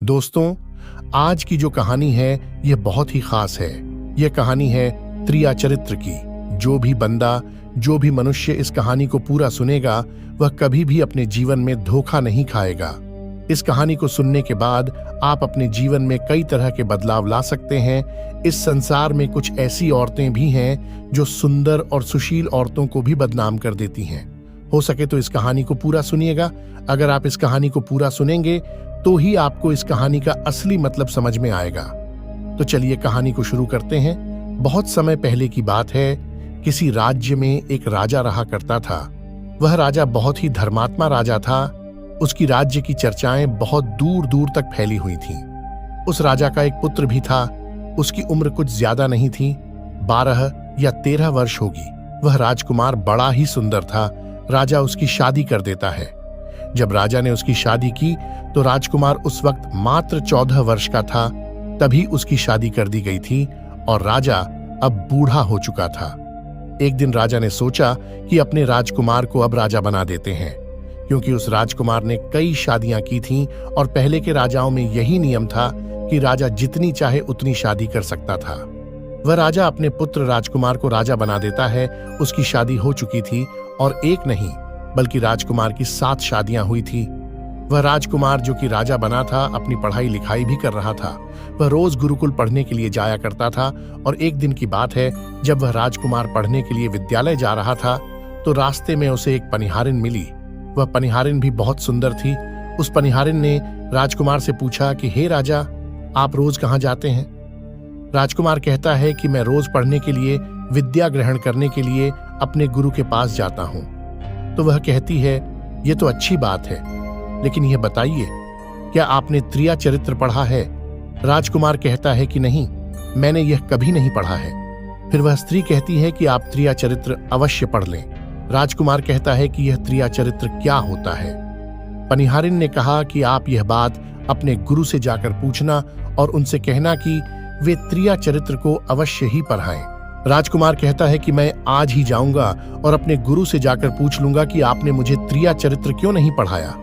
दोस्तों, आज की जो कहानी है यह बहुत ही खास है। यह कहानी है त्रिया चरित्र की। जो भी बंदा, जो भी मनुष्य इस कहानी को पूरा सुनेगा वह कभी भी अपने जीवन में धोखा नहीं खाएगा। इस कहानी को सुनने के बाद आप अपने जीवन में कई तरह के बदलाव ला सकते हैं। इस संसार में कुछ ऐसी औरतें भी हैं जो सुंदर और सुशील औरतों को भी बदनाम कर देती हैं। हो सके तो इस कहानी को पूरा सुनिएगा। अगर आप इस कहानी को पूरा सुनेंगे तो ही आपको इस कहानी का असली मतलब समझ में आएगा। तो चलिए कहानी को शुरू करते हैं। बहुत समय पहले की बात है। किसी राज्य में एक राजा रहा करता था। वह राजा बहुत ही धर्मात्मा राजा था। उसकी राज्य की चर्चाएं बहुत दूर दूर तक फैली हुई थीं। उस राजा का एक पुत्र भी था। उसकी उम्र कुछ ज्यादा नहीं थी, 12 या 13 वर्ष होगी। वह राजकुमार बड़ा ही सुंदर था। राजा उसकी शादी कर देता है। जब राजा ने उसकी शादी की तो राजकुमार उस वक्त मात्र 14 वर्ष का था। तभी उसकी शादी कर दी गई थी और राजा अब बूढ़ा हो चुका था। एक दिन राजा ने सोचा कि अपने राजकुमार को अब राजा बना देते हैं, क्योंकि उस राजकुमार ने कई शादियां की थीं और पहले के राजाओं में यही नियम था कि राजा जितनी चाहे उतनी शादी कर सकता था। वह राजा अपने पुत्र राजकुमार को राजा बना देता है। उसकी शादी हो चुकी थी और एक नहीं बल्कि राजकुमार की 7 शादियां हुई थी। वह राजकुमार जो कि राजा बना था अपनी पढ़ाई लिखाई भी कर रहा था। वह रोज गुरुकुल पढ़ने के लिए जाया करता था और एक दिन की बात है, जब वह राजकुमार पढ़ने के लिए विद्यालय जा रहा था तो रास्ते में उसे एक पनिहारिन मिली। वह पनिहारिन भी बहुत सुंदर थी। उस पनिहारिन ने राजकुमार से पूछा कि हे राजा, आप रोज कहाँ जाते हैं? राजकुमार कहता है कि मैं रोज पढ़ने के लिए, विद्या ग्रहण करने के लिए अपने गुरु के पास जाता हूँ। तो वह कहती है, ये तो अच्छी बात है, लेकिन यह बताइए, क्या आपने त्रिया चरित्र पढ़ा है? राजकुमार कहता है कि नहीं, मैंने यह कभी नहीं पढ़ा है। फिर वह स्त्री कहती है कि आप त्रिया चरित्र अवश्य पढ़ लें। राजकुमार कहता है कि यह त्रिया चरित्र क्या होता है। पनिहारिन ने कहा कि आप यह बात अपने गुरु से जाकर पूछना और उनसे कहना कि वे त्रिया चरित्र को अवश्य ही पढ़ाएं। राजकुमार कहता है कि मैं आज ही जाऊंगा और अपने गुरु से जाकर पूछ लूंगा कि आपने मुझे त्रिया चरित्र क्यों नहीं पढ़ाया।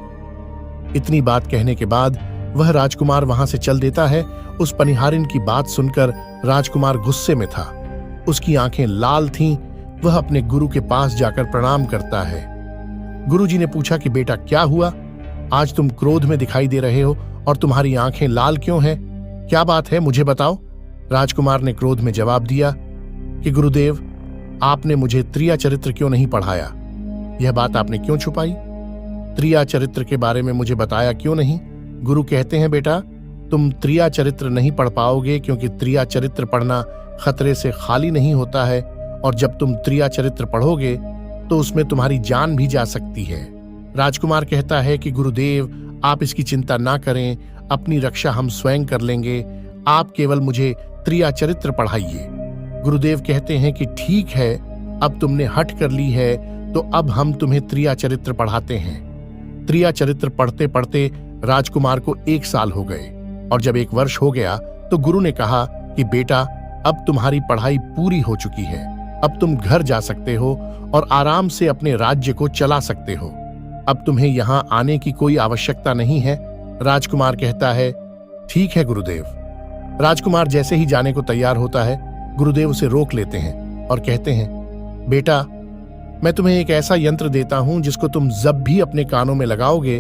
इतनी बात कहने के बाद वह राजकुमार वहां से चल देता है। उस पनिहारिन की बात सुनकर राजकुमार गुस्से में था। उसकी आंखें लाल थीं। वह अपने गुरु के पास जाकर प्रणाम करता है। गुरुजी ने पूछा कि बेटा क्या हुआ? आज तुम क्रोध में दिखाई दे रहे हो और तुम्हारी आंखें लाल क्यों हैं? क्या बात है, मुझे बताओ। राजकुमार ने क्रोध में जवाब दिया कि गुरुदेव, आपने मुझे त्रिया चरित्र क्यों नहीं पढ़ाया? यह बात आपने क्यों छुपाई? त्रिया चरित्र के बारे में मुझे बताया क्यों नहीं? गुरु कहते हैं बेटा, तुम त्रिया चरित्र नहीं पढ़ पाओगे, क्योंकि त्रिया चरित्र पढ़ना खतरे से खाली नहीं होता है और जब तुम त्रिया चरित्र पढ़ोगे तो उसमें तुम्हारी जान भी जा सकती है। राजकुमार कहता है कि गुरुदेव, आप इसकी चिंता ना करें, अपनी रक्षा हम स्वयं कर लेंगे। आप केवल मुझे त्रिया चरित्र पढ़ाइए। गुरुदेव कहते हैं कि ठीक है, अब तुमने हट कर ली है तो अब हम तुम्हें त्रिया चरित्र पढ़ाते हैं। त्रिया चरित्र पढ़ते पढ़ते राजकुमार को 1 साल हो गए और जब 1 वर्ष हो गया तो गुरु ने कहा कि बेटा, अब तुम्हारी पढ़ाई पूरी हो चुकी है। अब तुम घर जा सकते हो और आराम से अपने राज्य को चला सकते हो। अब तुम्हें यहाँ आने की कोई आवश्यकता नहीं है। राजकुमार कहता है, ठीक है गुरुदेव। राजकुमार जैसे ही जाने को तैयार होता है, गुरुदेव उसे रोक लेते हैं और कहते हैं, बेटा, मैं तुम्हें एक ऐसा यंत्र देता हूं जिसको तुम जब भी अपने कानों में लगाओगे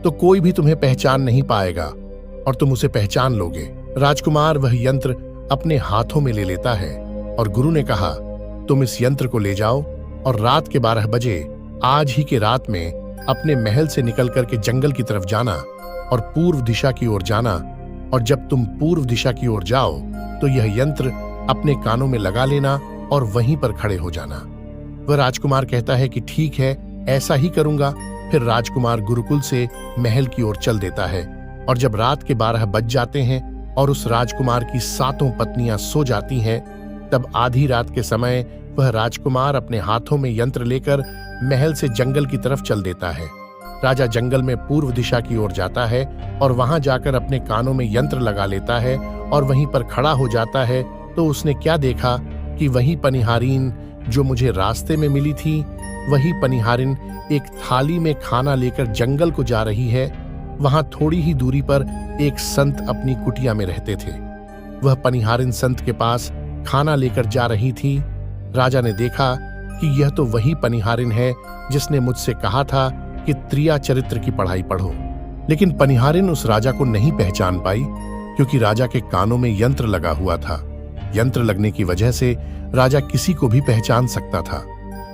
तो कोई भी तुम्हें पहचान नहीं पाएगा और तुम उसे पहचान लोगे। राजकुमार वह यंत्र अपने हाथों में ले लेता है और गुरु ने कहा, तुम इस यंत्र को ले जाओ और रात के 12 बजे, आज ही के रात में, अपने महल से निकल करके जंगल की तरफ जाना और पूर्व दिशा की ओर जाना। और जब तुम पूर्व दिशा की ओर जाओ तो यह यंत्र अपने कानों में लगा लेना और वहीं पर खड़े हो जाना। वह राजकुमार कहता है कि ठीक है, ऐसा ही करूंगा। फिर राजकुमार गुरुकुल से महल की ओर चल देता है और जब रात के 12 बज जाते हैं और उस राजकुमार की 7 पत्नियां सो जाती हैं, तब आधी रात के समय वह राजकुमार अपने हाथों में यंत्र लेकर महल से जंगल की तरफ चल देता है। राजा जंगल में पूर्व दिशा की ओर जाता है और वहां जाकर अपने कानों में यंत्र लगा लेता है और वहीं पर खड़ा हो जाता है। तो उसने क्या देखा कि वही पनिहारिन जो मुझे रास्ते में मिली थी, वही पनिहारिन एक थाली में खाना लेकर जंगल को जा रही है। वहां थोड़ी ही दूरी पर एक संत अपनी कुटिया में रहते थे। वह पनिहारिन संत के पास खाना लेकर जा रही थी। राजा ने देखा कि यह तो वही पनिहारिन है जिसने मुझसे कहा था कि त्रिया चरित्र की पढ़ाई पढ़ो। लेकिन पनिहारिन उस राजा को नहीं पहचान पाई, क्योंकि राजा के कानों में यंत्र लगा हुआ था। यंत्र लगने की वजह से राजा किसी को भी पहचान सकता था।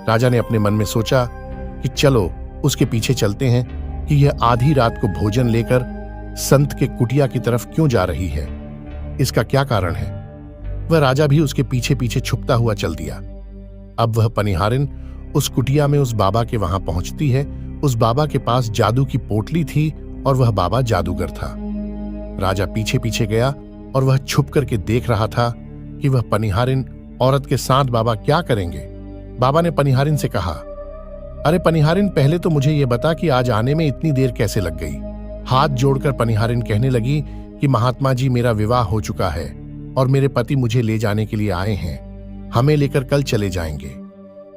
राजा ने अपने मन में सोचा कि चलो उसके पीछे चलते हैं कि यह आधी रात को भोजन लेकर संत के कुटिया की तरफ क्यों जा रही है, इसका क्या कारण है। वह राजा भी उसके पीछे पीछे छुपता हुआ चल दिया। अब वह पनिहारिन उस कुटिया में उस बाबा के वहां पहुंचती है। उस बाबा के पास जादू की पोटली थी और वह बाबा जादूगर था। राजा पीछे पीछे गया और वह छुप करके देख रहा था कि वह पनिहारिन औरत के साथ बाबा क्या करेंगे। बाबा ने पनिहारिन से कहा, अरे पनिहारिन, पहले तो मुझे यह बता कि आज आने में इतनी देर कैसे लग गई। हाथ जोड़कर पनिहारिन कहने लगी कि महात्मा जी, मेरा विवाह हो चुका है और मेरे पति मुझे ले जाने के लिए आए हैं। हमें लेकर कल चले जाएंगे,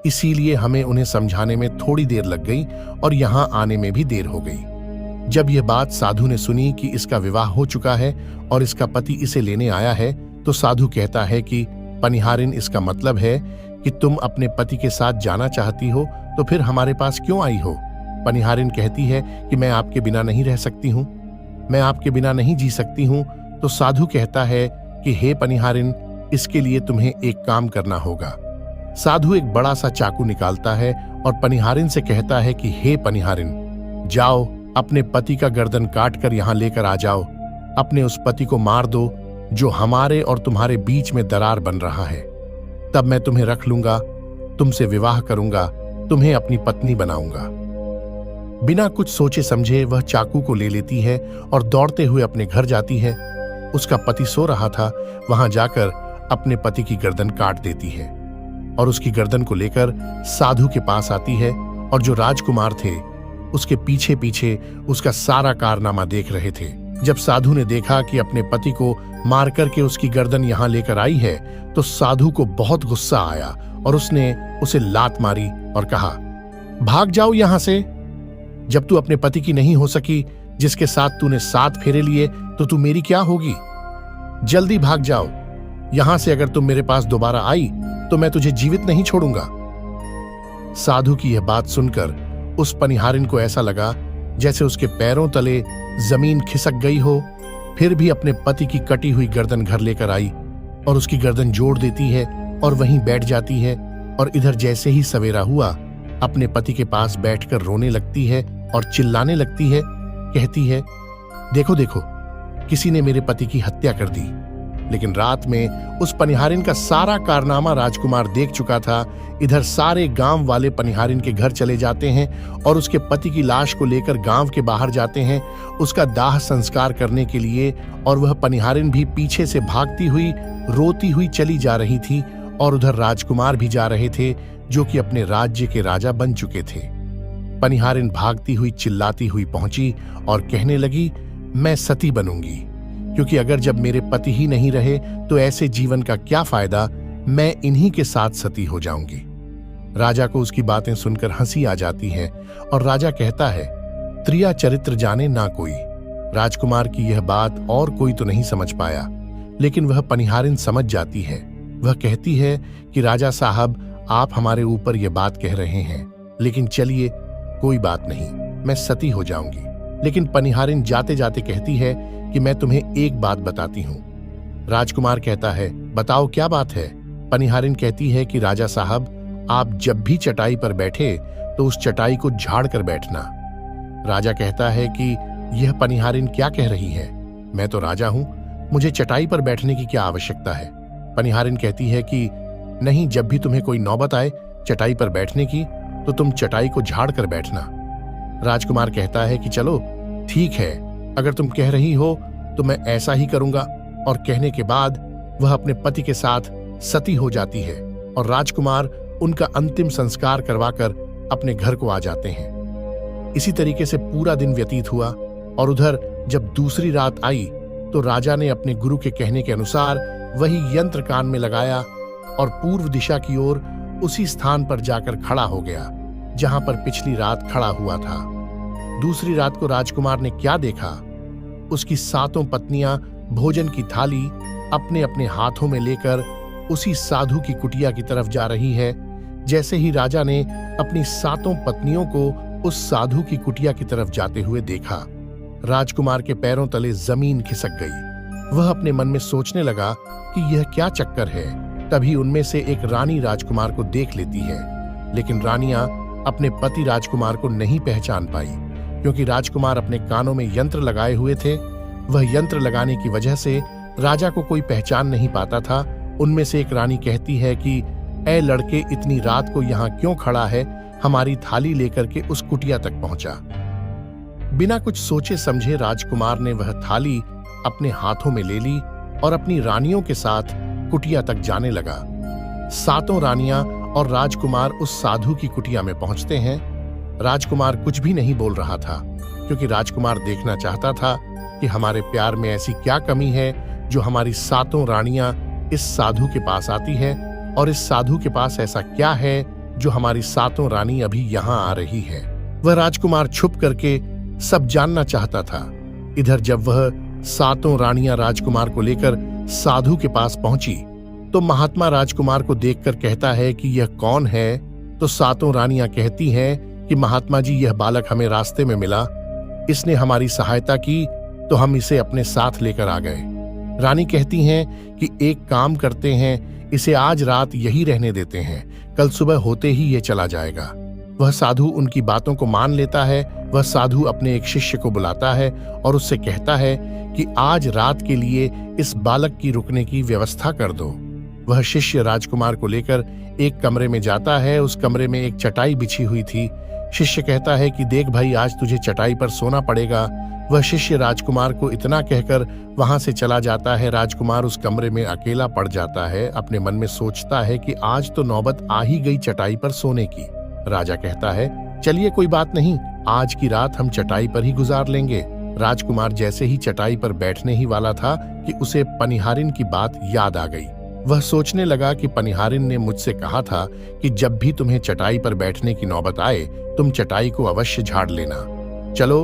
इसीलिए हमें उन्हें समझाने में थोड़ी देर लग गई और यहां आने में भी देर हो गई। जब यह बात साधु ने सुनी कि इसका विवाह हो चुका है और इसका पति इसे लेने आया है, तो साधु कहता है कि पनिहारिन, इसका मतलब है कि तुम अपने पति के साथ जाना चाहती हो, तो फिर हमारे पास क्यों आई हो। पनिहारिन कहती है कि मैं आपके बिना नहीं रह सकती हूं, मैं आपके बिना नहीं जी सकती हूं। तो साधु कहता है कि हे पनिहारिन, इसके लिए तुम्हें एक काम करना होगा। साधु एक बड़ा सा चाकू निकालता है और पनिहारिन से कहता है कि हे पनिहारिन, जाओ अपने पति का गर्दन काट कर यहां लेकर आ जाओ। अपने उस पति को मार दो जो हमारे और तुम्हारे बीच में दरार बन रहा है। तब मैं तुम्हें रख लूंगा, तुमसे विवाह करूंगा, तुम्हें अपनी पत्नी बनाऊंगा। बिना कुछ सोचे समझे वह चाकू को ले लेती है और दौड़ते हुए अपने घर जाती है। उसका पति सो रहा था, वहां जाकर अपने पति की गर्दन काट देती है और उसकी गर्दन को लेकर साधु के पास आती है। और जो राजकुमार थे उसके पीछे पीछे उसका सारा कारनामा देख रहे थे। जब साधु ने देखा कि अपने पति को मार करके उसकी गर्दन यहां लेकर आई है, तो साधु को बहुत गुस्सा आया और उसने उसे लात मारी और कहा, भाग जाओ यहां से। जब तू अपने पति की नहीं हो सकी, जिसके साथ तूने 7 फेरे लिए, तो तू मेरी क्या होगी। जल्दी भाग जाओ यहां से। अगर तुम मेरे पास दोबारा आई तो मैं तुझे जीवित नहीं छोड़ूंगा। साधु की यह बात सुनकर उस पनिहारिन को ऐसा लगा जैसे उसके पैरों तले जमीन खिसक गई हो। फिर भी अपने पति की कटी हुई गर्दन घर लेकर आई और उसकी गर्दन जोड़ देती है और वहीं बैठ जाती है। और इधर जैसे ही सवेरा हुआ, अपने पति के पास बैठकर रोने लगती है और चिल्लाने लगती है। कहती है, देखो देखो, किसी ने मेरे पति की हत्या कर दी। लेकिन रात में उस पनिहारिन का सारा कारनामा राजकुमार देख चुका था। इधर सारे गांव वाले पनिहारिन के घर चले जाते हैं और उसके पति की लाश को लेकर गांव के बाहर जाते हैं उसका दाह संस्कार करने के लिए। और वह पनिहारिन भी पीछे से भागती हुई रोती हुई चली जा रही थी। और उधर राजकुमार भी जा रहे थे, जो कि अपने राज्य के राजा बन चुके थे। पनिहारिन भागती हुई चिल्लाती हुई पहुंची और कहने लगी, मैं सती बनूंगी, क्योंकि अगर जब मेरे पति ही नहीं रहे तो ऐसे जीवन का क्या फायदा, मैं इन्हीं के साथ सती हो जाऊंगी। राजा को उसकी बातें सुनकर हंसी आ जाती है और राजा कहता है, त्रिया चरित्र जाने ना कोई। राजकुमार की यह बात और कोई तो नहीं समझ पाया, लेकिन वह पनिहारिन समझ जाती है। वह कहती है कि राजा साहब, आप हमारे ऊपर यह बात कह रहे हैं, लेकिन चलिए कोई बात नहीं, मैं सती हो जाऊंगी। लेकिन पनिहारिन जाते जाते कहती है कि मैं तुम्हें एक बात बताती हूं। राजकुमार कहता है, बताओ क्या बात है। पनिहारिन कहती है कि राजा साहब, आप जब भी चटाई पर बैठे तो उस चटाई को झाड़ कर बैठना। राजा कहता है कि यह पनिहारिन क्या कह रही है, मैं तो राजा हूं, मुझे चटाई पर बैठने की क्या आवश्यकता है। पनिहारिन कहती है कि नहीं, जब भी तुम्हें कोई नौबत आए चटाई पर बैठने की, तो तुम चटाई को झाड़ कर बैठना। राजकुमार कहता है कि चलो ठीक है, अगर तुम कह रही हो तो मैं ऐसा ही करूंगा। और कहने के बाद वह अपने पति के साथ सती हो जाती है और राजकुमार उनका अंतिम संस्कार करवाकर अपने घर को आ जाते हैं। इसी तरीके से पूरा दिन व्यतीत हुआ और उधर जब दूसरी रात आई तो राजा ने अपने गुरु के कहने के अनुसार वही यंत्र कान में लगाया और पूर्व दिशा की ओर उसी स्थान पर जाकर खड़ा हो गया जहां पर पिछली रात खड़ा हुआ था। दूसरी रात को राजकुमार ने क्या देखा? उसकी 7 पत्नियां भोजन की थाली अपने अपने हाथों में लेकर उसी साधु की कुटिया की तरफ जा रही है। जैसे ही राजा ने अपनी 7 पत्नियों को उस साधु की कुटिया की तरफ जाते हुए देखा, राजकुमार के पैरों तले जमीन खिसक गई। वह अपने मन में सोचने लगा कि यह क्या चक्कर है। तभी उनमें से एक रानी राजकुमार को देख लेती है, लेकिन रानियां अपने पति राजकुमार को नहीं पहचान पाई, क्योंकि राजकुमार अपने कानों में यंत्र लगाए हुए थे। वह यंत्र लगाने की वजह से राजा को कोई पहचान नहीं पाता था। उनमें से एक रानी कहती है कि ऐ लड़के, इतनी रात को यहाँ क्यों खड़ा है? हमारी थाली लेकर के उस कुटिया तक पहुंचा। बिना कुछ सोचे समझे राजकुमार ने वह थाली अपने हाथों में ले ली और अपनी रानियों के साथ कुटिया तक जाने लगा। 7 रानियां और राजकुमार उस साधु की कुटिया में पहुंचते हैं। राजकुमार कुछ भी नहीं बोल रहा था, क्योंकि राजकुमार देखना चाहता था कि हमारे प्यार में ऐसी क्या कमी है जो हमारी 7 रानियां इस साधु के पास आती है, और इस साधु के पास ऐसा क्या है जो हमारी 7 रानी अभी यहां आ रही है। वह राजकुमार छुप करके सब जानना चाहता था। इधर जब वह 7 रानियां राजकुमार को लेकर साधु के पास पहुंची, तो महात्मा राजकुमार को देखकर कहता है कि यह कौन है? तो 7 रानियां कहती हैं कि महात्मा जी, यह बालक हमें रास्ते में मिला, इसने हमारी सहायता की तो हम इसे अपने साथ लेकर आ गए। रानी कहती हैं कि एक काम करते हैं, इसे आज रात यही रहने देते हैं, कल सुबह होते ही ये चला जाएगा। वह साधु उनकी बातों को मान लेता है। वह साधु अपने एक शिष्य को बुलाता है और उससे कहता है कि आज रात के लिए इस बालक की रुकने की व्यवस्था कर दो। वह शिष्य राजकुमार को लेकर एक कमरे में जाता है। उस कमरे में एक चटाई बिछी हुई थी। शिष्य कहता है कि देख भाई, आज तुझे चटाई पर सोना पड़ेगा। वह शिष्य राजकुमार को इतना कहकर वहां से चला जाता है। राजकुमार उस कमरे में अकेला पड़ जाता है। अपने मन में सोचता है कि आज तो नौबत आ ही गई चटाई पर सोने की। राजा कहता है, चलिए कोई बात नहीं, आज की रात हम चटाई पर ही गुजार लेंगे। राजकुमार जैसे ही चटाई पर बैठने ही वाला था कि उसे पनिहारिन की बात याद आ गई। वह सोचने लगा कि पनिहारिन ने मुझसे कहा था कि जब भी तुम्हें चटाई पर बैठने की नौबत आए, तुम चटाई को अवश्य झाड़ लेना। चलो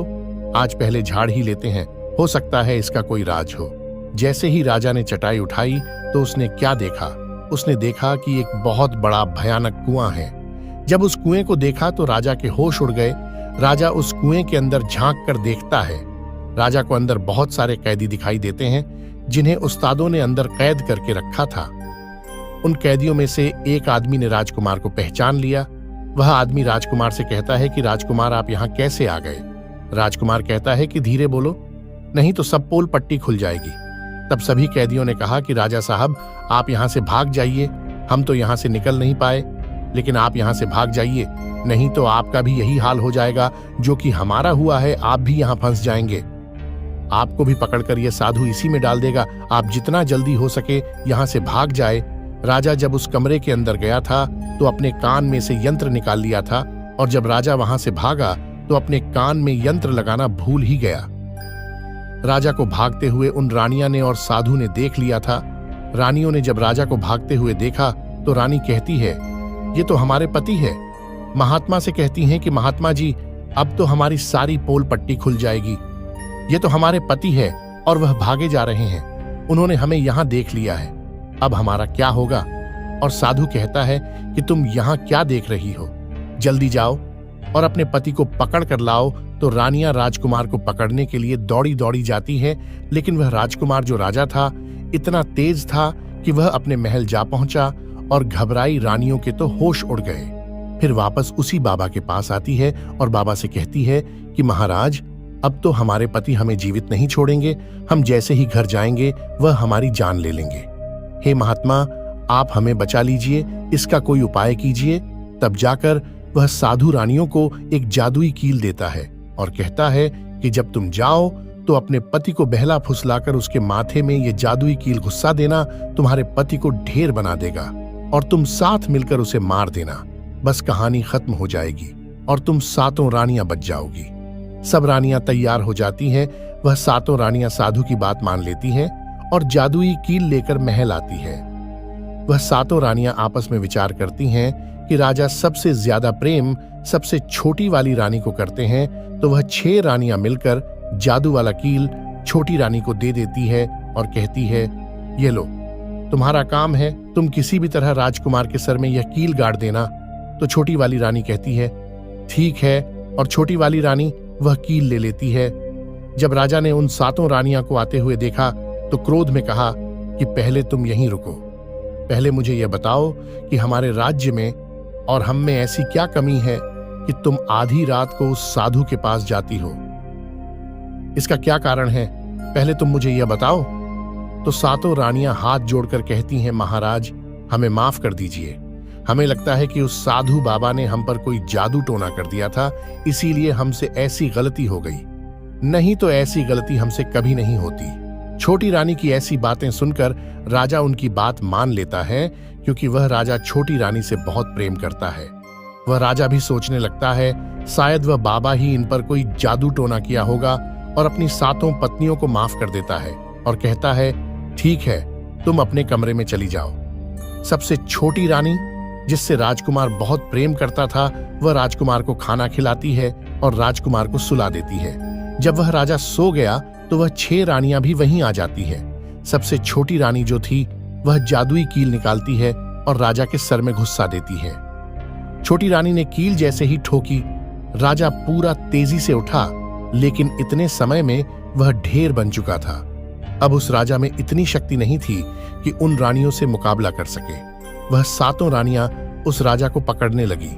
आज पहले झाड़ ही लेते हैं, हो सकता है इसका कोई राज हो। जैसे ही राजा ने चटाई उठाई तो उसने क्या देखा? उसने देखा कि एक बहुत बड़ा भयानक कुआं है। जब उस कुएं को देखा तो राजा के होश उड़ गए। राजा उस कुएं के अंदर झांक कर देखता है। राजा को अंदर बहुत सारे कैदी दिखाई देते हैं, जिन्हें उस्तादों ने अंदर कैद करके रखा था। उन कैदियों में से एक आदमी ने राजकुमार को पहचान लिया। वह आदमी राजकुमार से कहता है कि राजकुमार, आप यहाँ कैसे आ गए? राजकुमार कहता है कि धीरे बोलो, नहीं तो सब पोल पट्टी खुल जाएगी। तब सभी कैदियों ने कहा कि राजा साहब, आप यहाँ से भाग जाइए, हम तो यहाँ से निकल नहीं पाए, लेकिन आप यहाँ से भाग जाइए, नहीं तो आपका भी यही हाल हो जाएगा जो कि हमारा हुआ है, आप भी यहाँ फंस जाएंगे। आपको भी पकड़कर ये साधु इसी में डाल देगा। आप जितना जल्दी हो सके यहाँ से भाग जाए। राजा जब उस कमरे के अंदर गया था तो अपने कान में से यंत्र निकाल लिया था, और जब राजा वहां से भागा तो अपने कान में यंत्र लगाना भूल ही गया। राजा को भागते हुए उन रानियां ने और साधु ने देख लिया था। रानियों ने जब राजा को भागते हुए देखा तो रानी कहती है, ये तो हमारे पति है। महात्मा से कहती हैं कि महात्मा जी, अब तो हमारी सारी पोल पट्टी खुल जाएगी। ये तो हमारे पति है और वह भागे जा रहे हैं। उन्होंने हमें यहाँ देख लिया है, अब हमारा क्या होगा? और साधु कहता है कि तुम यहाँ क्या देख रही हो, जल्दी जाओ और अपने पति को पकड़ कर लाओ। तो रानियां राजकुमार को पकड़ने के लिए दौड़ी दौड़ी जाती है, लेकिन वह राजकुमार जो राजा था इतना तेज था कि वह अपने महल जा पहुंचा और घबराई रानियों के तो होश उड़ गए। फिर वापस उसी बाबा के पास आती है और बाबा से कहती है कि महाराज, अब तो हमारे पति हमें जीवित नहीं छोड़ेंगे, हम जैसे ही घर जाएंगे वह हमारी जान ले लेंगे। हे महात्मा, आप हमें बचा लीजिए, इसका कोई उपाय कीजिए। तब जाकर वह साधु रानियों को एक जादुई कील देता है और कहता है कि जब तुम जाओ तो अपने पति को बहला फुसलाकर उसके माथे में ये जादुई कील घुसा देना, तुम्हारे पति को ढेर बना देगा और तुम साथ मिलकर उसे मार देना। बस कहानी खत्म हो जाएगी और तुम 7 रानियां बच जाओगी। सब रानियां तैयार हो जाती हैं। वह 7 रानियां साधु की बात मान लेती हैं और जादुई कील लेकर महल आती है। वह 7 रानियां आपस में विचार करती हैं कि राजा सबसे ज्यादा प्रेम सबसे छोटी वाली रानी को करते हैं, तो वह 6 रानियां मिलकर जादू वाला कील छोटी रानी को दे देती है और कहती है, ये लो, तुम्हारा काम है, तुम किसी भी तरह राजकुमार के सर में यह कील गाड़ देना। तो छोटी वाली रानी कहती है, ठीक है, और छोटी वाली रानी वह कील ले लेती है। जब राजा ने उन 7 रानियां को आते हुए देखा तो क्रोध में कहा कि पहले तुम यहीं रुको, पहले मुझे यह बताओ कि हमारे राज्य में और हम में ऐसी क्या कमी है कि तुम आधी रात को उस साधु के पास जाती हो? इसका क्या कारण है, पहले तुम मुझे यह बताओ। तो 7 रानियां हाथ जोड़कर कहती हैं, महाराज, हमें माफ कर दीजिए, हमें लगता है कि उस साधु बाबा ने हम पर कोई जादू टोना कर दिया था, इसीलिए हमसे ऐसी गलती हो गई, नहीं तो ऐसी गलती हमसे कभी नहीं होती। छोटी रानी की ऐसी बातें सुनकर राजा उनकी बात मान लेता है, क्योंकि वह राजा छोटी रानी से बहुत प्रेम करता है। वह राजा भी सोचने लगता है, शायद वह बाबा ही इन पर कोई जादू टोना किया होगा, और अपनी 7 पत्नियों को माफ कर देता है और कहता है, ठीक है, तुम अपने कमरे में चली जाओ। सबसे छोटी रानी, जिससे राजकुमार बहुत प्रेम करता था, वह राजकुमार को खाना खिलाती है और राजकुमार को सुला देती है। जब वह राजा सो गया तो वह 6 रानियां भी वहीं आ जाती है। सबसे छोटी रानी जो थी वह जादुई कील निकालती है और राजा के सर में घुसा देती है। छोटी रानी ने कील जैसे ही ठोकी, राजा पूरा तेजी से उठा, लेकिन इतने समय में वह ढेर बन चुका था। अब उस राजा में इतनी शक्ति नहीं थी कि उन रानियों से मुकाबला कर सके। वह 7 रानियां उस राजा को पकड़ने लगी।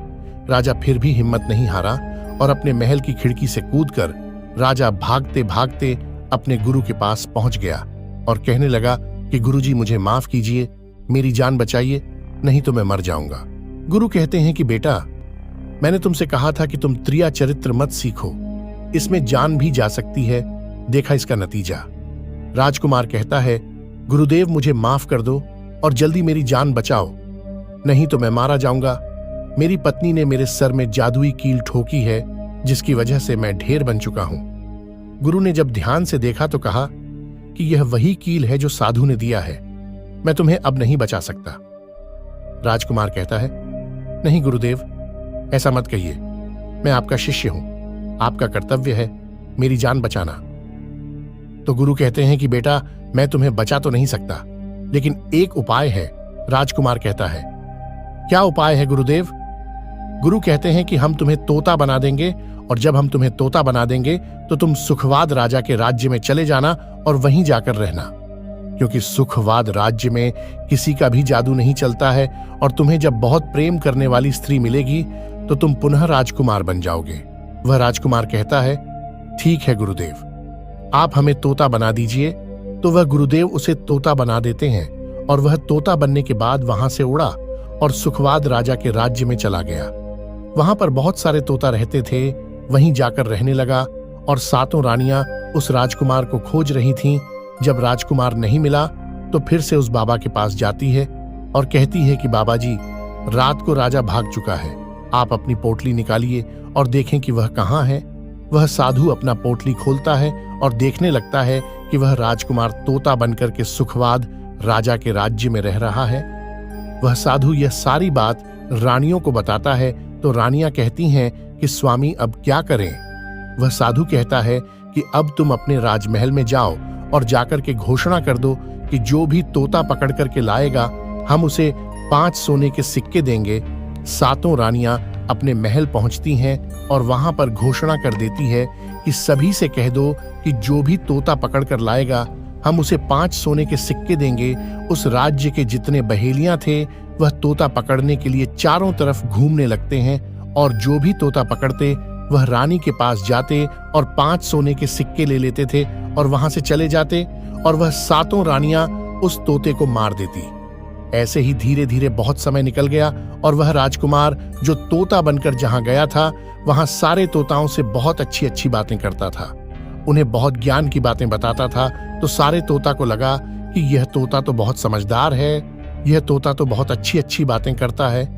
राजा फिर भी हिम्मत नहीं हारा और अपने महल की खिड़की से कूदकर राजा भागते भागते अपने गुरु के पास पहुंच गया और कहने लगा कि गुरुजी, मुझे माफ कीजिए, मेरी जान बचाइए, नहीं तो मैं मर जाऊंगा। गुरु कहते हैं कि बेटा, मैंने तुमसे कहा था कि तुम त्रिया चरित्र मत सीखो, इसमें जान भी जा सकती है, देखा इसका नतीजा। राजकुमार कहता है, गुरुदेव, मुझे माफ कर दो और जल्दी मेरी जान बचाओ, नहीं तो मैं मारा जाऊंगा। मेरी पत्नी ने मेरे सर में जादुई कील ठोकी है, जिसकी वजह से मैं ढेर बन चुका हूं। गुरु ने जब ध्यान से देखा तो कहा कि यह वही कील है जो साधु ने दिया है, मैं तुम्हें अब नहीं बचा सकता। राजकुमार कहता है, नहीं गुरुदेव, ऐसा मत कहिए, मैं आपका शिष्य हूं, आपका कर्तव्य है मेरी जान बचाना। तो गुरु कहते हैं कि बेटा, मैं तुम्हें बचा तो नहीं सकता, लेकिन एक उपाय है। राजकुमार कहता है, क्या उपाय है गुरुदेव? गुरु कहते हैं कि हम तुम्हें तोता बना देंगे, और जब हम तुम्हें तोता बना देंगे तो तुम सुखवाद राजा के राज्य में चले जाना और वहीं जाकर रहना, क्योंकि सुखवाद राज्य में किसी का भी जादू नहीं चलता है, और तुम्हें जब बहुत प्रेम करने वाली स्त्री मिलेगी तो तुम पुनः राजकुमार बन जाओगे। वह राजकुमार कहता है, ठीक है गुरुदेव, आप हमें तोता बना दीजिए। तो वह गुरुदेव उसे तोता बना देते हैं, और वह तोता बनने के बाद वहां से उड़ा और सुखवाद राजा के राज्य में चला गया। वहां पर बहुत सारे तोता रहते थे, वहीं जाकर रहने लगा, और 7 रानियां उस राजकुमार को खोज रही थीं। जब राजकुमार नहीं मिला तो फिर से उस बाबा के पास जाती है और कहती है कि बाबा जी, रात को राजा भाग चुका है, आप अपनी पोटली निकालिए और देखें कि वह कहाँ है। वह साधु अपना पोटली खोलता है और देखने लगता है कि वह राजकुमार तोता बनकर के सुखवाद राजा के राज्य में रह रहा है। वह साधु यह सारी बात रानियों को बताता है, तो रानियां कहती हैं कि स्वामी, अब क्या करें? वह साधु कहता है कि अब तुम अपने राजमहल में जाओ और जाकर के घोषणा कर दो कि जो भी तोता पकड़ करके लाएगा, हम उसे 5 सोने के सिक्के देंगे। 7 रानियां अपने महल पहुंचती हैं और वहां पर घोषणा कर देती है कि सभी से कह दो कि जो भी तोता पकड़ कर लाएगा, हम उसे 5 सोने के सिक्के देंगे। उस राज्य के जितने बहेलियां थे वह तोता पकड़ने के लिए चारों तरफ घूमने लगते हैं, और जो भी तोता पकड़ते वह रानी के पास जाते और 5 सोने के सिक्के ले लेते थे और वहां से चले जाते, और वह 7 रानियां उस तोते को मार देती। ऐसे ही धीरे धीरे बहुत समय निकल गया, और वह राजकुमार जो तोता बनकर जहां गया था, वहां सारे तोताओं से बहुत अच्छी अच्छी बातें करता था, उन्हें बहुत ज्ञान की बातें बताता था। तो सारे तोता को लगा कि यह तोता तो बहुत समझदार है, यह तोता तो बहुत अच्छी अच्छी बातें करता है,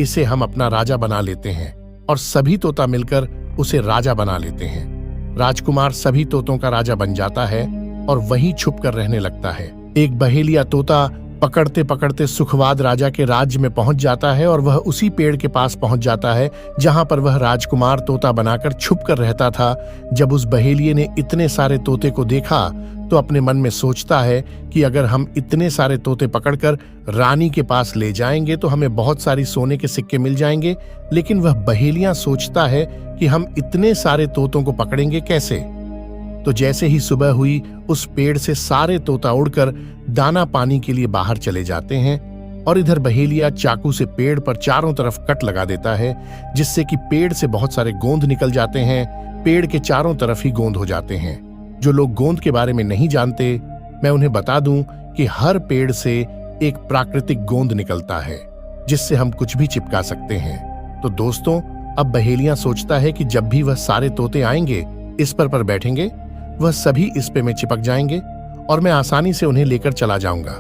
इसे हम अपना राजा बना लेते हैं। और सभी तोता मिलकर उसे राजा बना लेते हैं। राजकुमार सभी तोतों का राजा बन जाता है और वहीं छुप कर रहने लगता है। एक बहेलिया तोता पकड़ते पकड़ते सुखवाद राजा के राज्य में पहुंच जाता है और वह उसी पेड़ के पास पहुंच जाता है जहां पर वह राजकुमार तोता बनाकर छुप कर रहता था। जब उस बहेलिये ने इतने सारे तोते को देखा तो अपने मन में सोचता है कि अगर हम इतने सारे तोते पकड़कर रानी के पास ले जाएंगे तो हमें बहुत सारी सोने के सिक्के मिल जाएंगे। लेकिन वह बहेलियां सोचता है कि हम इतने सारे तोतों को पकड़ेंगे कैसे। तो जैसे ही सुबह हुई, उस पेड़ से सारे तोता उड़कर दाना पानी के लिए बाहर चले जाते हैं और इधर बहेलिया चाकू से पेड़ पर चारों तरफ कट लगा देता है, जिससे कि पेड़ से बहुत सारे गोंद निकल जाते हैं। पेड़ के चारों तरफ ही गोंद हो जाते हैं। जो लोग गोंद के बारे में नहीं जानते, मैं उन्हें बता दूं कि हर पेड़ से एक प्राकृतिक गोंद निकलता है जिससे हम कुछ भी चिपका सकते हैं। तो दोस्तों, अब बहेलिया सोचता है कि जब भी वह सारे तोते आएंगे, इस पर बैठेंगे, वह सभी इस पे में चिपक जाएंगे और मैं आसानी से उन्हें लेकर चला जाऊंगा।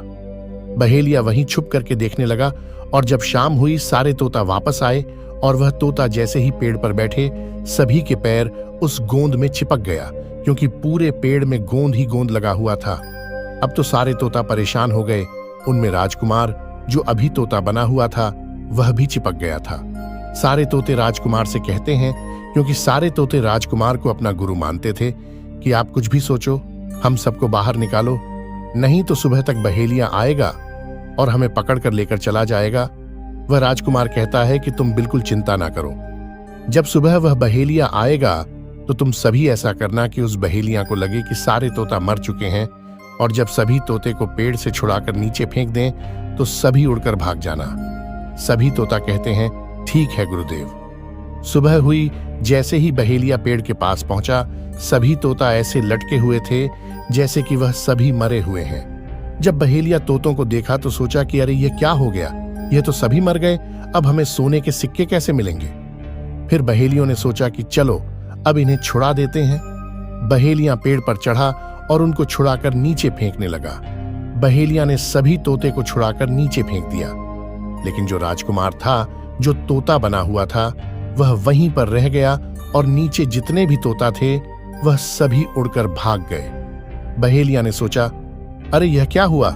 बहेलिया वहीं छुप करके देखने लगा और जब शाम हुई, सारे तोता वापस आए और वह तोता जैसे ही पेड़ पर बैठे, सभी के पैर उस गोंद में चिपक गया, क्योंकि पूरे पेड़ में गोंद ही गोंद लगा हुआ था। अब तो सारे तोता परेशान हो गए। उनमें राजकुमार, जो अभी तोता बना हुआ था, वह भी चिपक गया था। सारे तोते राजकुमार से कहते हैं, क्योंकि सारे तोते राजकुमार को अपना गुरु मानते थे, कि आप कुछ भी सोचो, हम सबको बाहर निकालो, नहीं तो सुबह तक बहेलिया आएगा और हमें पकड़ कर लेकर चला जाएगा। वह राजकुमार कहता है कि तुम बिल्कुल चिंता ना करो। जब सुबह वह बहेलिया आएगा तो तुम सभी ऐसा करना कि उस बहेलिया को लगे कि सारे तोता मर चुके हैं, और जब सभी तोते को पेड़ से छुड़ाकर नीचे फेंक दें तो सभी उड़कर भाग जाना। सभी तोता कहते हैं, ठीक है गुरुदेव। सुबह हुई, जैसे ही बहेलिया पेड़ के पास पहुंचा, सभी तोता ऐसे लटके हुए थे जैसे कि वह सभी मरे हुए हैं। जब बहेलिया तोतों को देखा तो सोचा कि अरे ये क्या हो गया, ये तो सभी मर गए, अब हमें सोने के सिक्के कैसे मिलेंगे। फिर बहेलियों ने सोचा कि चलो अब इन्हें छुड़ा देते हैं। बहेलिया पेड़ पर चढ़ा और उनको छुड़ाकर नीचे फेंकने लगा। बहेलिया ने सभी तोते को छुड़ाकर नीचे फेंक दिया, लेकिन जो राजकुमार था, जो तोता बना हुआ था, वह वहीं पर रह गया और नीचे जितने भी तोता थे वह सभी उड़कर भाग गए। बहेलिया ने सोचा, अरे यह क्या हुआ,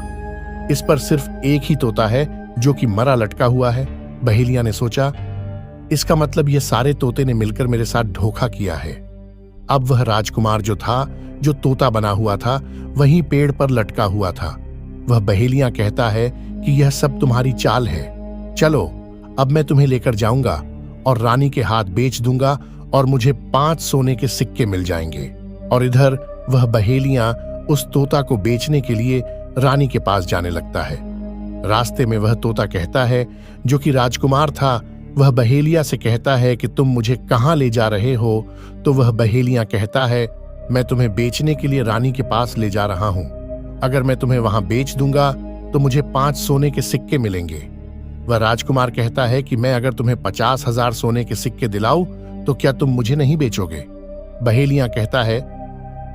इस पर सिर्फ एक ही तोता है जो कि मरा लटका हुआ है। बहेलिया ने सोचा, इसका मतलब ये सारे तोते ने मिलकर मेरे साथ धोखा किया है। अब वह राजकुमार जो था, जो तोता बना हुआ था, वहीं पेड़ पर लटका हुआ था। वह बहेलिया कहता है कि यह सब तुम्हारी चाल है, चलो अब मैं तुम्हें लेकर जाऊंगा और रानी के हाथ बेच दूंगा और मुझे 5 सोने के सिक्के मिल जाएंगे। और इधर वह बहेलिया उस तोता को बेचने के लिए रानी के पास जाने लगता है। रास्ते में वह तोता कहता है, जो कि राजकुमार था, वह बहेलिया से कहता है कि तुम मुझे कहाँ ले जा रहे हो। तो वह बहेलिया कहता है, मैं तुम्हें बेचने के लिए रानी के पास ले जा रहा हूं। अगर मैं तुम्हें वहां बेच दूंगा तो मुझे 5 सोने के सिक्के मिलेंगे। वह राजकुमार कहता है कि मैं अगर तुम्हें 50,000 सोने के सिक्के दिलाऊं तो क्या तुम मुझे नहीं बेचोगे। बहेलिया कहता है,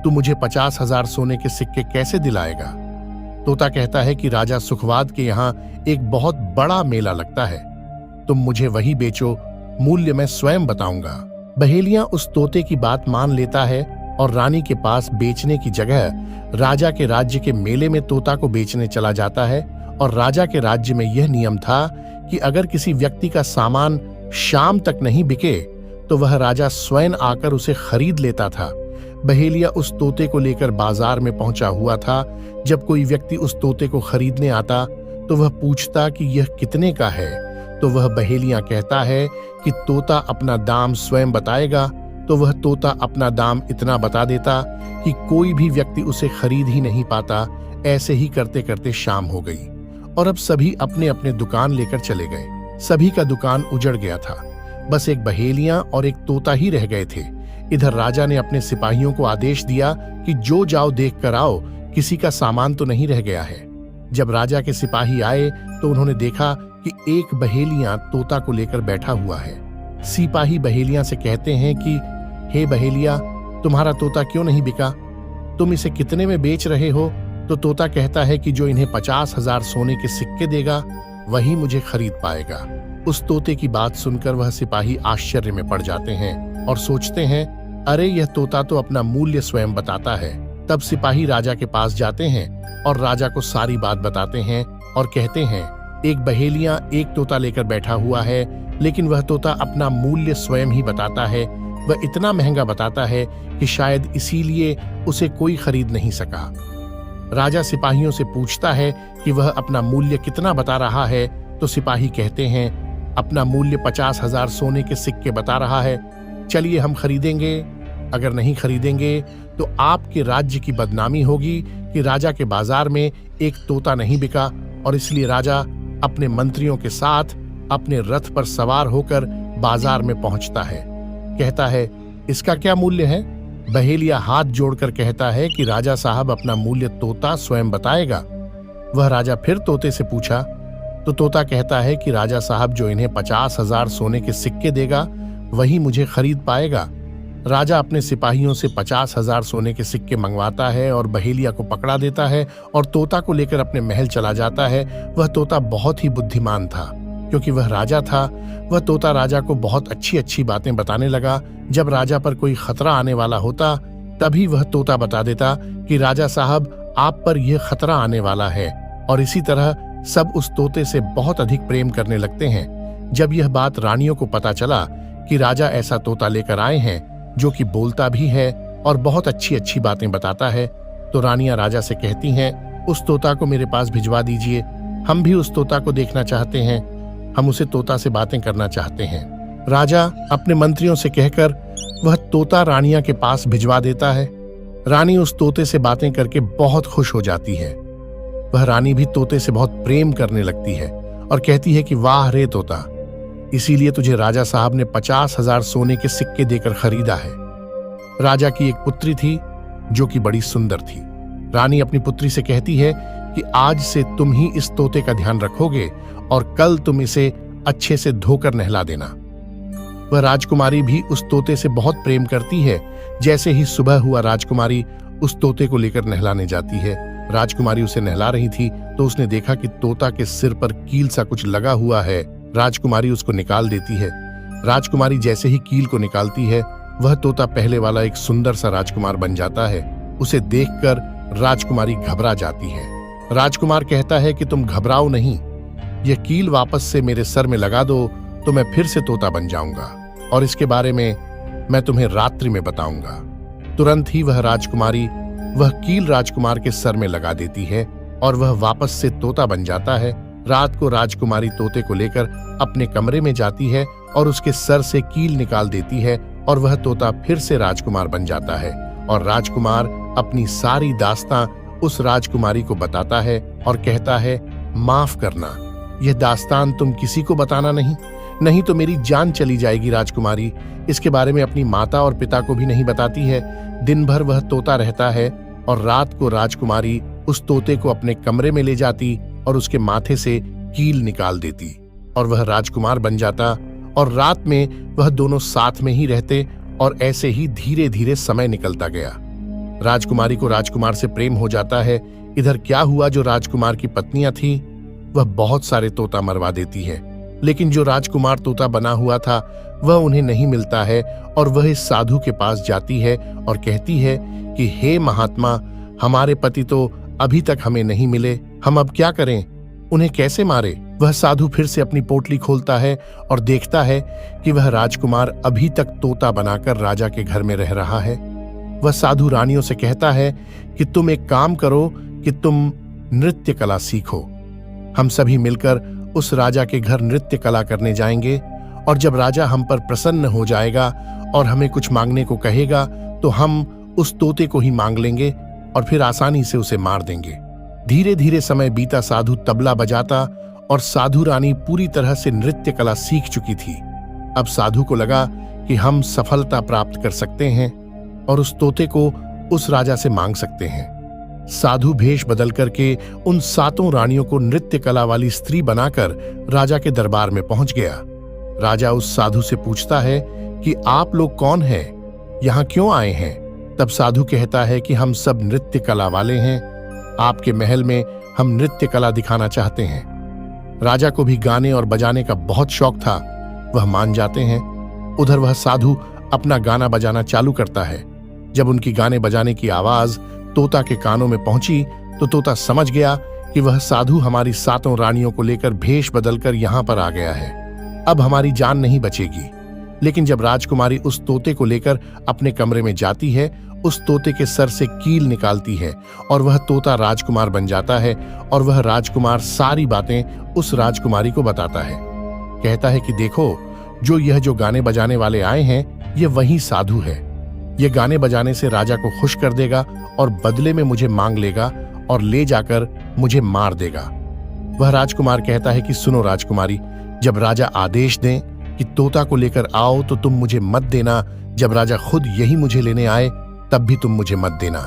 तू मुझे 50,000 सोने के सिक्के कैसे दिलाएगा। तोता कहता है कि राजा सुखवाद के यहाँ एक बहुत बड़ा मेला लगता है, तुम मुझे वही बेचो, मूल्य मैं स्वयं बताऊंगा। बहेलिया उस तोते की बात मान लेता है और रानी के पास बेचने की जगह राजा के राज्य के मेले में तोता को बेचने चला जाता है। और राजा के राज्य में यह नियम था कि अगर किसी व्यक्ति का सामान शाम तक नहीं बिके तो वह राजा स्वयं आकर उसे खरीद लेता था। बहेलिया उस तोते को लेकर बाजार में पहुंचा हुआ था। जब कोई व्यक्ति उस तोते को खरीदने आता तो वह पूछता कि यह कितने का है। तो वह बहेलिया कहता है कि तोता अपना दाम स्वयं बताएगा। तो वह तोता अपना दाम इतना बता देता कि कोई भी व्यक्ति उसे खरीद ही नहीं पाता। ऐसे ही करते करते शाम हो गई और अब सभी अपने अपने दुकान लेकर चले गए। सभी का दुकान उजड़ गया था, बस एक बहेलिया और एक तोता ही रह गए थे। इधर राजा ने अपने सिपाहियों को आदेश दिया कि जो जाओ देख कर आओ, किसी का सामान तो नहीं रह गया है। जब राजा के सिपाही आए तो उन्होंने देखा कि एक बहेलिया तोता को लेकर बैठा हुआ है। सिपाही बहेलिया से कहते हैं कि हे बहेलिया, तुम्हारा तोता क्यों नहीं बिका, तुम इसे कितने में बेच रहे हो। तो तोता कहता है कि जो इन्हें 50,000 सोने के सिक्के देगा वही मुझे खरीद पाएगा। उस तोते की बात सुनकर वह सिपाही आश्चर्य में पड़ जाते हैं और सोचते हैं, अरे यह तोता तो अपना मूल्य स्वयं बताता है। तब सिपाही राजा के पास जाते हैं और राजा को सारी बात बताते हैं और कहते हैं, एक बहेलिया एक तोता लेकर बैठा हुआ है, लेकिन वह तोता अपना मूल्य स्वयं ही बताता है। वह इतना महंगा बताता है कि शायद इसीलिए उसे कोई खरीद नहीं सका। राजा सिपाहियों से पूछता है कि वह अपना मूल्य कितना बता रहा है, तो सिपाही कहते हैं, अपना मूल्य 50,000 सोने के सिक्के बता रहा है। चलिए हम खरीदेंगे। अगर नहीं खरीदेंगे तो आपके राज्य की बदनामी होगी कि राजा के बाजार में एक तोता नहीं बिका, और इसलिए राजा अपने मंत्रियों के साथ अपने रथ पर सवार होकर बाजार में पहुंचता है। कहता है, इसका क्या मूल्य है? बहेलिया हाथ जोड़कर कहता है कि राजा साहब, अपना मूल्य तोता स्वयं बताएगा। वह राजा फिर तोते से पूछा तो तोता कहता है कि राजा साहब जो इन्हें 50,000 सोने के सिक्के देगा वही मुझे खरीद पाएगा। राजा अपने सिपाहियों से 50,000 सोने के सिक्के मंगवाता है और बहेलिया को पकड़ा देता है और तोता को लेकर अपने महल चला जाता है। वह तोता बहुत ही बुद्धिमान था, क्योंकि वह राजा था। वह तोता राजा को बहुत अच्छी अच्छी बातें बताने लगा। जब राजा पर कोई खतरा आने वाला होता तभी वह तोता बता देता कि राजा साहब, आप पर यह खतरा आने वाला है, और इसी तरह सब उस तोते से बहुत अधिक प्रेम करने लगते हैं। जब यह बात रानियों को पता चला कि राजा ऐसा तोता लेकर आए हैं जो कि बोलता भी है और बहुत अच्छी अच्छी बातें बताता है, तो रानियां राजा से कहती हैं, उस तोता को मेरे पास भिजवा दीजिए। हम भी उस तोता को देखना चाहते हैं, हम उसे तोता से बातें करना चाहते हैं। राजा अपने मंत्रियों से कहकर वह तोता रानियां के पास भिजवा देता है। रानी उस तोते से बातें करके बहुत खुश हो जाती है। वह रानी भी तोते से बहुत प्रेम करने लगती है और कहती है कि वाह रे तोता, इसीलिए तुझे राजा साहब ने 50,000 सोने के सिक्के देकर खरीदा है। राजा की एक पुत्री थी जो कि बड़ी सुंदर थी। रानी अपनी पुत्री से कहती है कि आज से तुम ही इस तोते का ध्यान रखोगे और कल तुम इसे अच्छे से धोकर नहला देना। वह राजकुमारी भी उस तोते से बहुत प्रेम करती है। जैसे ही सुबह हुआ, राजकुमारी उस तोते को लेकर नहलाने जाती है। राजकुमारी उसे नहला रही थी तो उसने देखा कि तोता के सिर पर कील सा कुछ लगा हुआ है। राजकुमारी उसको निकाल देती है। राजकुमारी जैसे ही कील को निकालती है, वह तोता पहले वाला एक सुंदर सा राजकुमार बन जाता है। उसे देखकर राजकुमारी घबरा जाती है। राजकुमार कहता है कि तुम घबराओ नहीं, यह कील वापस से मेरे सर में लगा दो तो मैं फिर से तोता बन जाऊंगा, और इसके बारे में मैं तुम्हें रात्रि में बताऊंगा। तुरंत ही वह कील राजकुमार के सर में लगा देती है और वह वापस से तोता बन जाता है। रात को राजकुमारी तोते को लेकर अपने कमरे में जाती है और उसके सर से कील निकाल देती है, और वह तोता फिर से राजकुमार बन जाता है। और राजकुमार अपनी सारी दास्तां उस राजकुमारी को बताता है और कहता है, माफ करना, यह दास्तान तुम किसी को बताना नहीं तो मेरी जान चली जाएगी। राजकुमारी इसके बारे में अपनी माता और पिता को भी नहीं बताती है। दिन भर वह तोता रहता है और रात को राजकुमारी उस तोते को अपने कमरे में ले जाती और उसके माथे से कील निकाल देती, और वह राजकुमार बन जाता, और रात में वह दोनों साथ में ही रहते, और ऐसे ही धीरे धीरे समय निकलता गया। राजकुमारी को राजकुमार से प्रेम हो जाता है। इधर क्या हुआ, जो राजकुमार की पत्नियां थी वह बहुत सारे तोता मरवा देती है, लेकिन जो राजकुमार तोता बना हुआ था वह उन्हें नहीं मिलता है, और वह इस साधु के पास जाती है और कहती है कि हे महात्मा, हमारे पति तो अभी तक हमें नहीं मिले, हम अब क्या करें, उन्हें कैसे मारे? वह साधु फिर से अपनी पोटली खोलता है और देखता है कि वह राजकुमार अभी तक तोता बनाकर राजा के घर में रह रहा है। वह साधु रानियों से कहता है कि तुम एक काम करो कि तुम नृत्य कला सीखो। हम सभी मिलकर उस राजा के घर नृत्य कला करने जाएंगे, और जब राजा हम पर प्रसन्न हो जाएगा और हमें कुछ मांगने को कहेगा तो हम उस तोते को ही मांग लेंगे और फिर आसानी से उसे मार देंगे। धीरे धीरे समय बीता। साधु तबला बजाता और साधु रानी पूरी तरह से नृत्य कला सीख चुकी थी। अब साधु को लगा कि हम सफलता प्राप्त कर सकते हैं और उस तोते को उस राजा से मांग सकते हैं। साधु भेष बदल करके उन 7 रानियों को नृत्य कला वाली स्त्री बनाकर राजा के दरबार में पहुंच गया। राजा उस साधु से पूछता है कि आप लोग कौन हैं, यहाँ क्यों आए हैं? तब साधु कहता है कि हम सब नृत्य कला वाले हैं, आपके महल में हम नृत्य कला दिखाना चाहते हैं। राजा को भी गाने और बजाने का बहुत शौक था, वह मान जाते हैं। उधर वह साधु अपना गाना बजाना चालू करता है। जब उनकी गाने बजाने की आवाज तोता के कानों में पहुंची तो तोता समझ गया कि वह साधु हमारी 7 रानियों को लेकर भेष बदलकर यहाँ पर आ गया है। अब हमारी जान नहीं बचेगी। लेकिन जब राजकुमारी उस तोते को लेकर अपने कमरे में जाती है, उस तोते के सर से कील निकालती है और वह तोता राजकुमार बन जाता है और वह राजकुमार सारी बातें उस राजकुमारी को बताता है। कहता है कि देखो, यह जो गाने बजाने वाले आए हैं, ये वही साधु है। ये गाने बजाने से राजा को खुश कर देगा और बदले में मुझे मांग लेगा और ले जाकर मुझे मार देगा। वह राजकुमार कहता है कि सुनो राजकुमारी, जब राजा आदेश दें कि तोता को लेकर आओ तो तुम मुझे मत देना। जब राजा खुद यही मुझे लेने आए तब भी तुम मुझे मत देना।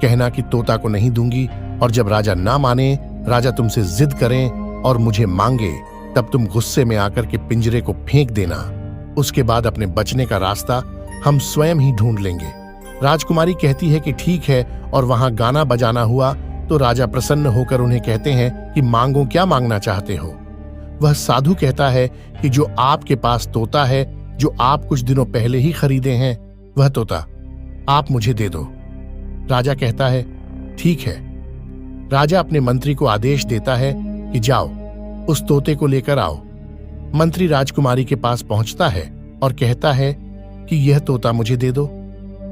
कहना कि तोता को नहीं दूंगी, और जब राजा ना माने, राजा तुमसे जिद करें और मुझे मांगे, तब तुम गुस्से में आकर के पिंजरे को फेंक देना। उसके बाद अपने बचने का रास्ता हम स्वयं ही ढूंढ लेंगे। राजकुमारी कहती है कि ठीक है, और वहां गाना बजाना हुआ तो राजा प्रसन्न होकर उन्हें कहते हैं कि मांगो, क्या मांगना चाहते हो। वह साधु कहता है कि जो आपके पास तोता है, जो आप कुछ दिनों पहले ही खरीदे हैं, वह तोता आप मुझे दे दो। राजा कहता है ठीक है। राजा अपने मंत्री को आदेश देता है कि जाओ उस तोते को लेकर आओ। मंत्री राजकुमारी के पास पहुंचता है और कहता है कि यह तोता मुझे दे दो।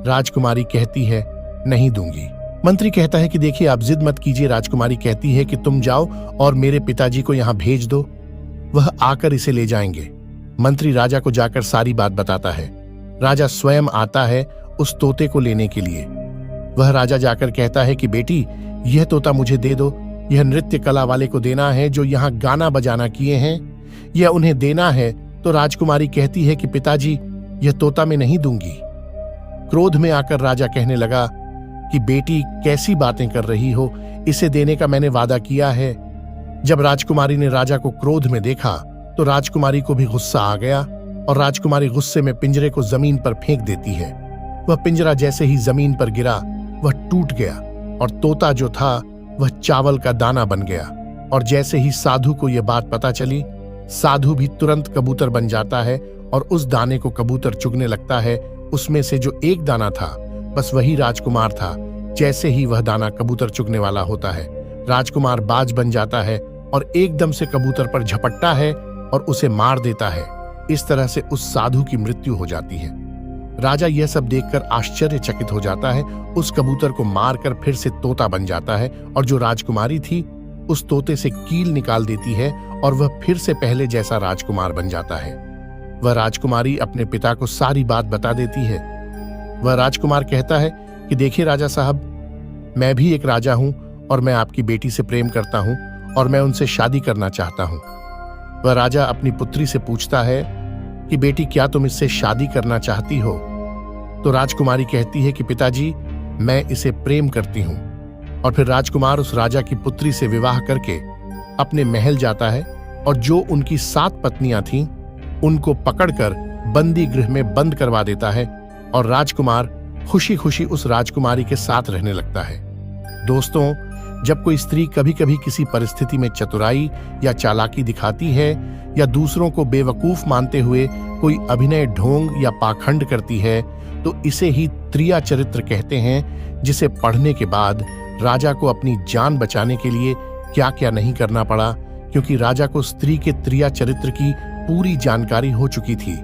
राजकुमारी कहती है नहीं दूंगी। मंत्री कहता है कि देखिए, आप जिद मत कीजिए। राजकुमारी कहती है कि तुम जाओ और मेरे पिताजी को यहां भेज दो, वह आकर इसे ले जाएंगे। मंत्री राजा को जाकर सारी बात बताता है। राजा स्वयं आता है उस तोते को लेने के लिए। वह राजा जाकर कहता है कि बेटी, यह तोता मुझे दे दो। यह नृत्य कला वाले को देना है जो यहाँ गाना बजाना किए हैं, यह उन्हें देना है। तो राजकुमारी कहती है कि पिताजी, यह तोता मैं नहीं दूंगी। क्रोध में आकर राजा कहने लगा कि बेटी, कैसी बातें कर रही हो, इसे देने का मैंने वादा किया है। जब राजकुमारी ने राजा को क्रोध में देखा तो राजकुमारी को भी गुस्सा आ गया और राजकुमारी गुस्से में पिंजरे को जमीन पर फेंक देती है। वह पिंजरा जैसे ही जमीन पर गिरा, वह टूट गया और तोता जो था वह चावल का दाना बन गया। और जैसे ही साधु को यह बात पता चली, साधु भी तुरंत कबूतर बन जाता है और उस दाने को कबूतर चुगने लगता है। उसमें से जो एक दाना था, बस वही राजकुमार था। जैसे ही वह दाना कबूतर चुगने वाला होता है, राजकुमार बाज बन जाता है और एकदम से कबूतर पर झपटता है और उसे मार देता है। इस तरह से उस साधु की मृत्यु हो जाती है। राजा यह सब देखकर आश्चर्यचकित हो जाता है। उस कबूतर को मारकर फिर से तोता बन जाता है और जो राजकुमारी थी उस तोते से कील निकाल देती है और वह फिर से पहले जैसा राजकुमार बन जाता है। वह राजकुमारी अपने पिता को सारी बात बता देती है। वह राजकुमार कहता है कि देखिए राजा साहब, मैं भी एक राजा हूं और मैं आपकी बेटी से प्रेम करता हूं और मैं उनसे शादी करना चाहता हूं। वह राजा अपनी पुत्री से पूछता है कि बेटी, क्या तुम इससे शादी करना चाहती हो। तो राजकुमारी कहती है कि पिताजी, मैं इसे प्रेम करती हूं। और फिर राजकुमार उस राजा की पुत्री से विवाह करके अपने महल जाता है और जो उनकी 7 पत्नियां थीं उनको पकड़कर बंदी गृह में बंद करवा देता है और राजकुमार खुशी खुशी उस राजकुमारी के साथ रहने लगता है। दोस्तों, जब कोई स्त्री कभी कभी किसी परिस्थिति में चतुराई या चालाकी दिखाती है या दूसरों को बेवकूफ मानते हुए कोई अभिनय ढोंग या पाखंड करती है, तो इसे ही त्रिया चरित्र कहते हैं, जिसे पढ़ने के बाद राजा को अपनी जान बचाने के लिए क्या क्या नहीं करना पड़ा, क्योंकि राजा को स्त्री के त्रिया चरित्र की पूरी जानकारी हो चुकी थी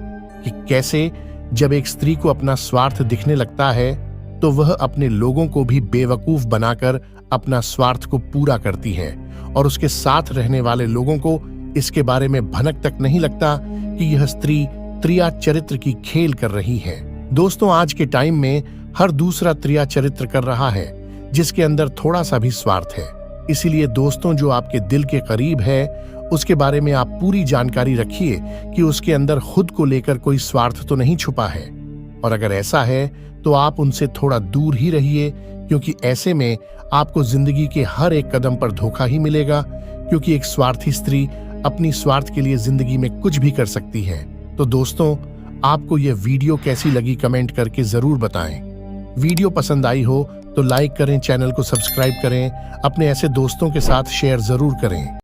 कि कैसे जब एक स्त्री को अपना स्वार्थ दिखने लगता है तो वह अपने लोगों को भी बेवकूफ बनाकर अपना स्वार्थ को पूरा करती है और उसके साथ रहने वाले लोगों को इसके बारे में भनक तक नहीं लगता कि यह स्त्री त्रिया चरित्र की खेल कर रही है। दोस्तों, आज के टाइम में हर दूसरा त्रिया चरित्र कर रहा है जिसके अंदर थोड़ा सा भी स्वार्थ है। इसीलिए दोस्तों, जो आपके दिल के करीब है उसके बारे में आप पूरी जानकारी रखिए कि उसके अंदर खुद को लेकर कोई स्वार्थ तो नहीं छुपा है, और अगर ऐसा है तो आप उनसे थोड़ा दूर ही रहिए, क्योंकि ऐसे में आपको जिंदगी के हर एक कदम पर धोखा ही मिलेगा, क्योंकि एक स्वार्थी स्त्री अपनी स्वार्थ के लिए जिंदगी में कुछ भी कर सकती है। तो दोस्तों, आपको यह वीडियो कैसी लगी कमेंट करके जरूर बताएं। वीडियो पसंद आई हो तो लाइक करें, चैनल को सब्सक्राइब करें, अपने ऐसे दोस्तों के साथ शेयर जरूर करें।